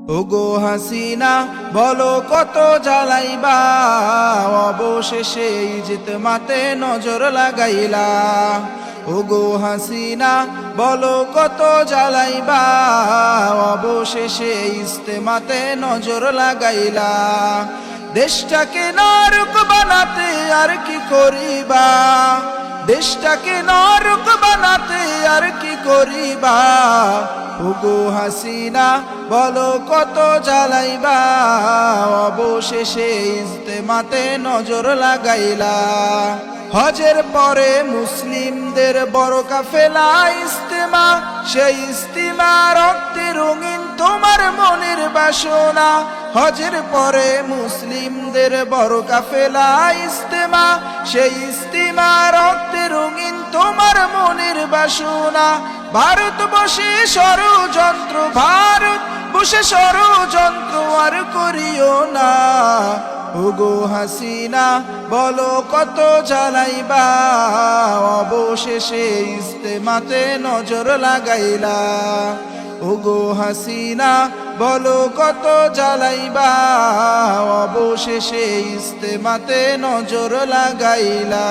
ওগো হাসিনা বলো কত জ্বালাইবা, অবশেষে ইজতেমাতে নজর লাগাইলা। ওগো হাসিনা বলো কত জ্বালাইবা, অবশেষে ইজতেমাতে নজর লাগাইলা। দেশটাকে নরক বানাতে আর কি করিবা, দেশটাকে নরক বানাতে আর কি করিবা। ওগো হাসিনা বলো কত জ্বালাইবা, অবশেষে ইজতেমাতে নজর লাগাইলা। হজের পরে মুসলিমদের বড় কাফেলা ইজতেমা, সেই ইজতেমা রক্তে রঙিন তোমার মনের বাসনা। হজের পরে মুসলিমদের বড় কাফেলা ইজতেমা, সেই ইজতেমা রক্তে রঙিন তোমার মনের বাসনা। ভারত বসে ষড়যন্ত্র, ভারত বসে ষড়যন্ত্র আর করিও না। ওগো হাসিনা বলো কত জ্বালাইবা, অবশেষে ইজতেমাতে নজর লাগাইলা। ওগো হাসিনা বলো কত জ্বালাইবা, অবশেষে ইজতেমাতে নজর লাগাইলা।